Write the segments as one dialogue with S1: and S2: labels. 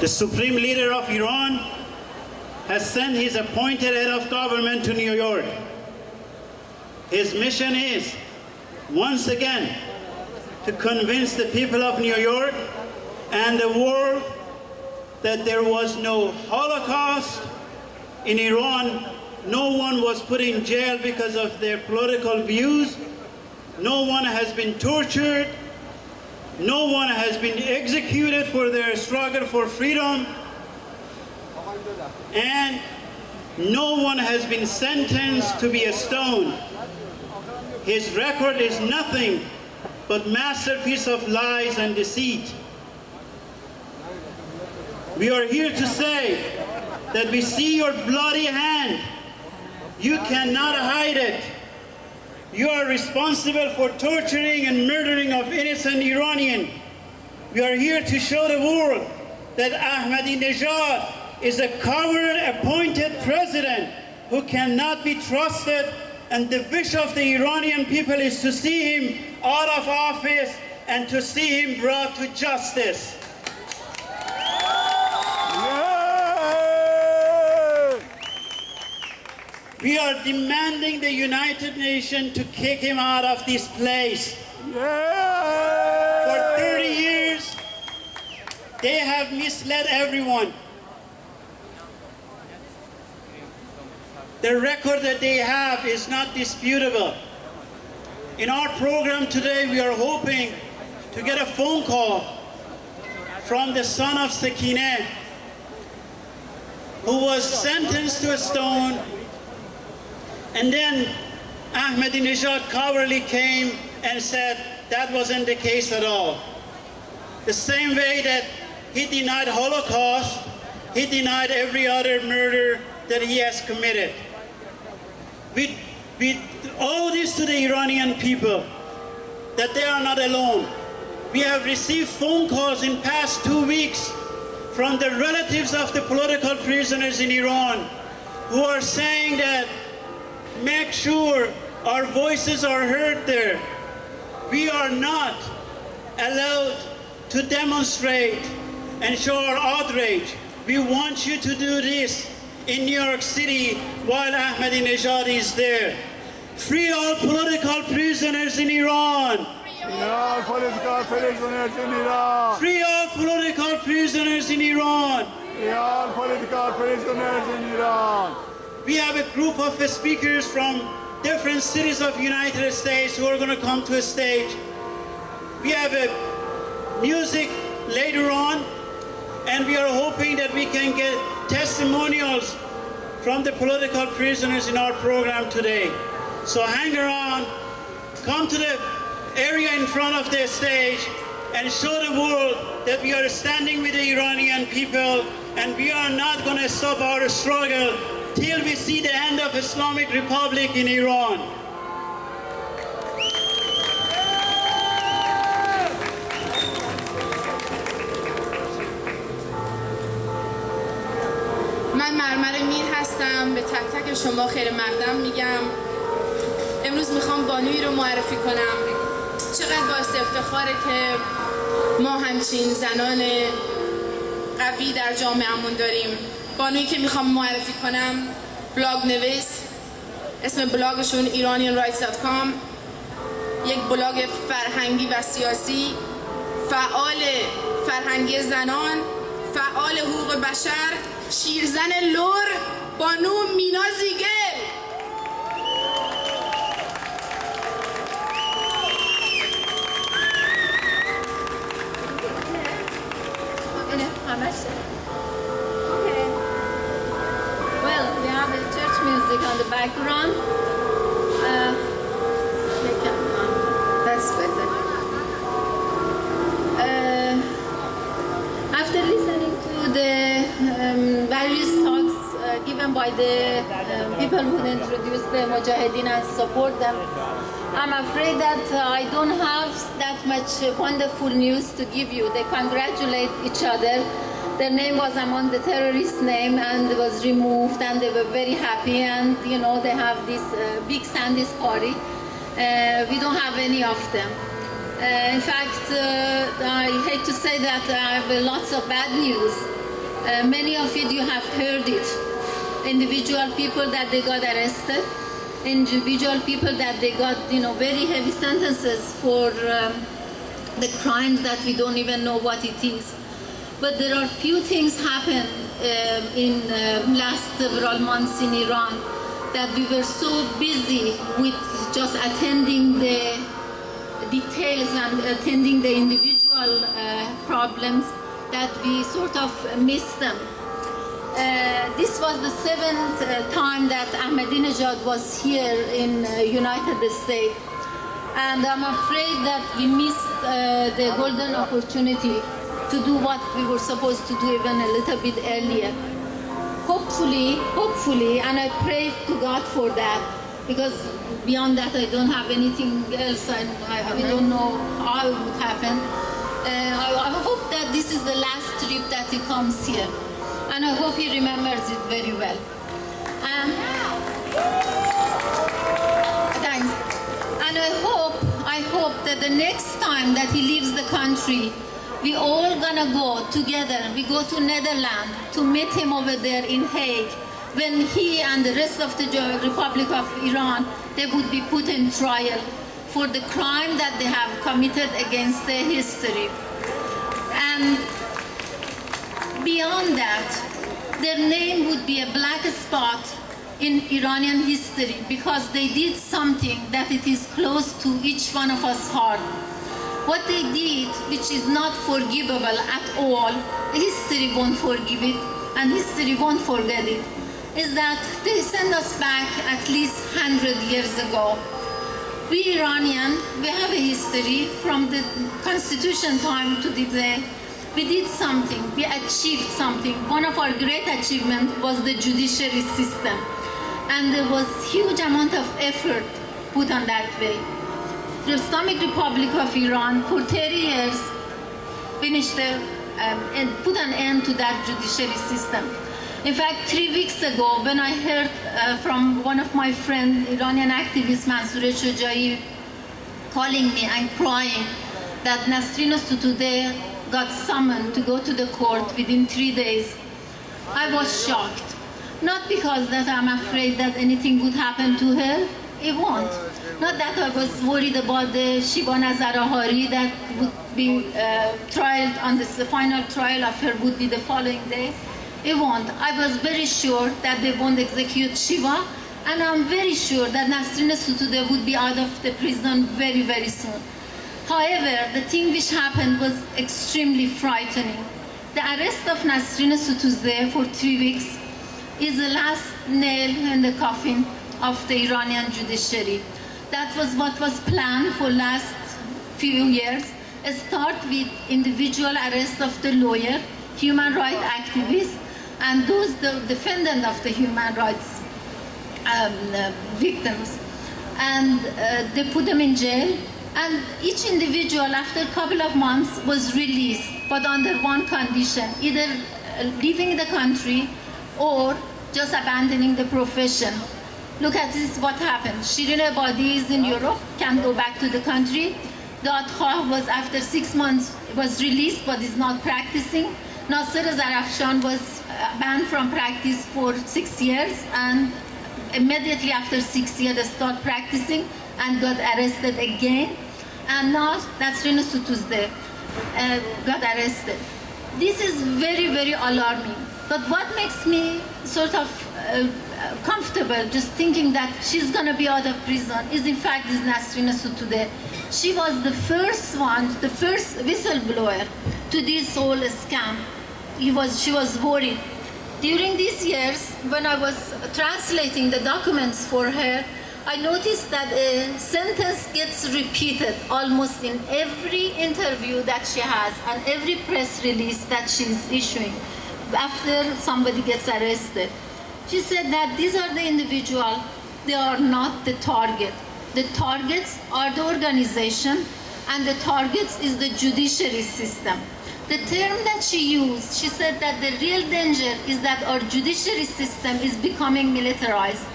S1: The supreme leader of Iran has sent his appointed head of government to New York. His mission is, once again, to convince the people of New York and the world that there was no Holocaust in Iran. No one was put in jail because of their political views. No one has been tortured. No one has been executed for their struggle for freedom. And no one has been sentenced to be stoned. His record is nothing but masterpiece of lies and deceit. We are here to say that we see your bloody hand. You cannot hide it. You are responsible for torturing and murdering of innocent Iranians. We are here to show the world that Ahmadinejad is a coward appointed president who cannot be trusted, and the wish of the Iranian people is to see him out of office and to see him brought to justice. We are demanding the United Nations to kick him out of this place. For 30 years, they have misled everyone. The record that they have is not disputable. In our program today, we are hoping to get a phone call from the son of Sakineh, who was sentenced to a stone, and then Ahmadinejad cowardly came and said that wasn't the case at all. The same way that he denied Holocaust, he denied every other murder that he has committed. We owe this to the Iranian people, that they are not alone. We have received phone calls in past 2 weeks from the relatives of the political prisoners in Iran who are saying that make sure our voices are heard there. We are not allowed to demonstrate and show our outrage. We want you to do this in New York City while Ahmadinejad is there. Free all political prisoners in Iran.
S2: Free all political prisoners in Iran.
S1: Free all political prisoners in Iran.
S2: Free all political prisoners in Iran.
S1: We have a group of speakers from different cities of the United States who are going to come to a stage. We have a music later on, and we are hoping that we can get testimonials from the political prisoners in our program today. So hang around, come to the area in front of the stage and show the world that we are standing with the Iranian people, and we are not going to stop our struggle till we see the end of Islamic Republic in Iran.
S3: من مرمر میر هستم. به تک تک شما خیر مقدم میگم. امروز میخوام بانویی رو معرفی کنم. چقدر باعث افتخاره که ما همچین زنان قوی در جامعهمون داریم. بانویی که میخوام معرفی کنم بلاگ نویس، اسم بلاگشون iranianrights.com، یک بلاگ فرهنگی و سیاسی، فعال فرهنگی زنان، فعال حقوق بشر، شیرزن لور، بانو مینا زیگل.
S4: Okay. Well, we have the church music on the background.
S3: That's better.
S4: After listening to the various talks given by the people who introduced the Mujahideen and support them, I'm afraid that I don't have that much wonderful news to give you. They congratulate each other. Their name was among the terrorist name and was removed, and they were very happy, and you know they have this big Sandys party. We don't have any of them. In fact, I hate to say that I have lots of bad news. Many of you have heard it. Individual people that they got arrested, individual people that they got, very heavy sentences for the crimes that we don't even know what it is. But there are few things happen in last several months in Iran that we were so busy with just attending the details and attending the individual problems that we sort of missed them. This was the 7th time that Ahmadinejad was here in United States, and I'm afraid that we missed the golden opportunity to do what we were supposed to do even a little bit earlier. Hopefully, and I pray to God for that, because beyond that I don't have anything else, and we don't know how it would happen. I hope that this is the last trip that he comes here, and I hope he remembers it very well. Thanks. And I hope that the next time that he leaves the country, we all gonna go together. We go to Netherlands to meet him over there in Hague, when he and the rest of the Republic of Iran, they would be put in trial for the crime that they have committed against their history. And beyond that, their name would be a black spot in Iranian history, because they did something that it is close to each one of us heart. What they did, which is not forgivable at all, history won't forgive it, and history won't forget it, is that they sent us back at least 100 years ago. We Iranian, we have a history from the constitution time to today. We did something, we achieved something. One of our great achievements was the judiciary system, and there was huge amount of effort put on that way. The Islamic Republic of Iran for 30 years finished and put an end to that judiciary system. In fact, 3 weeks ago, when I heard from one of my friends, Iranian activist Mansour Shojai, calling me and crying that Nasrin Sotoudeh got summoned to go to the court within 3 days, I was shocked. Not because that I'm afraid that anything would happen to her, it won't. Not that I was worried about the Shiba Nazarahari that would be trialed on the final trial of her would be the following day. It won't. I was very sure that they won't execute Shiva, and I'm very sure that Nasrin Sotoudeh would be out of the prison very, very soon. However, the thing which happened was extremely frightening. The arrest of Nasrin Sotoudeh for 3 weeks is the last nail in the coffin of the Iranian judiciary. That was what was planned for last few years. Start with individual arrest of the lawyer, human rights activists, and those the defendant of the human rights victims. And they put them in jail, and each individual after a couple of months was released, but under one condition, either leaving the country or just abandoning the profession. Look at this, what happened. Shirin Ebadi is in Europe, can't go back to the country. Daad Khah was after 6 months, was released but is not practicing. Nasser Zarafshan was banned from practice for 6 years, and immediately after 6 years started practicing and got arrested again. And now Nasrin Sotoudeh got arrested. This is very, very alarming. But what makes me sort of comfortable just thinking that she's going to be out of prison is in fact this Nasrin Sotoudeh. She was the first one, the first whistleblower to this whole scam. She was worried. During these years, when I was translating the documents for her, I noticed that a sentence gets repeated almost in every interview that she has and every press release that she's issuing after somebody gets arrested. She said that these are the individuals, they are not the target. The targets are the organization, and the targets is the judiciary system. The term that she used, she said that the real danger is that our judiciary system is becoming militarized.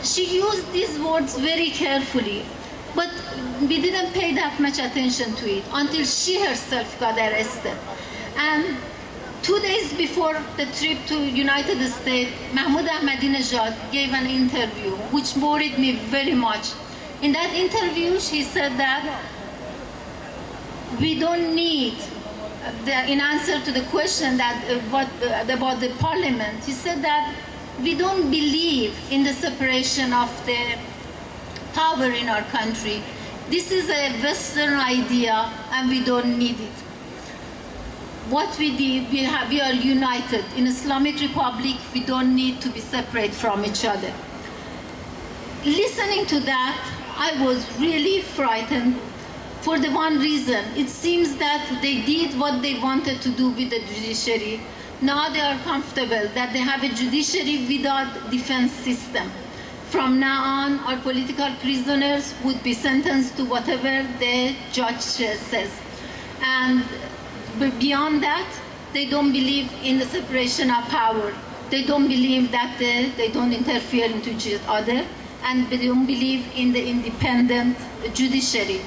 S4: She used these words very carefully, but we didn't pay that much attention to it until she herself got arrested. And 2 days before the trip to United States, Mahmoud Ahmadinejad gave an interview which worried me very much. In that interview, she said that we don't need, in answer to the question that about the parliament, he said that we don't believe in the separation of the power in our country. This is a Western idea and we don't need it. What we did, we are united. In Islamic Republic, we don't need to be separate from each other. Listening to that, I was really frightened for the one reason. It seems that they did what they wanted to do with the judiciary. Now they are comfortable that they have a judiciary without defense system. From now on, our political prisoners would be sentenced to whatever the judge says. And beyond that, they don't believe in the separation of power. They don't believe that they don't interfere into each other, and they don't believe in the independent judiciary.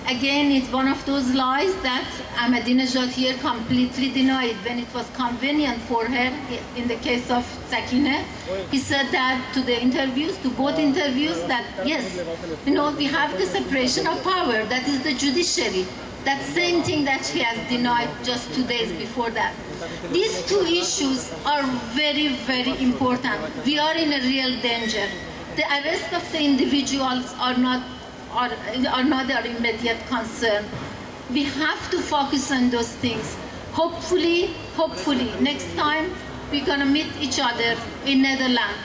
S4: Again, it's one of those lies that Ahmadinejad here completely denied when it was convenient for her. In the case of Sakineh, he said that to the interviews, to both interviews, that yes, we have the separation of power, that is the judiciary. That same thing that she has denied just 2 days before that. These two issues are very, very important. We are in a real danger. The arrest of the individuals are not our immediate concern. We have to focus on those things. Hopefully, next time we're gonna meet each other in Netherlands.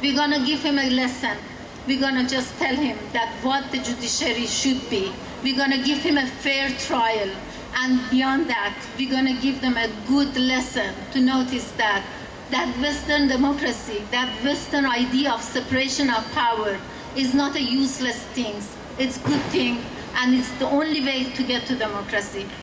S4: We're gonna give him a lesson. We're gonna just tell him that what the judiciary should be. We're gonna give him a fair trial. And beyond that, we're gonna give them a good lesson to notice that Western democracy, that Western idea of separation of power is not a useless thing. It's a good thing, and it's the only way to get to democracy.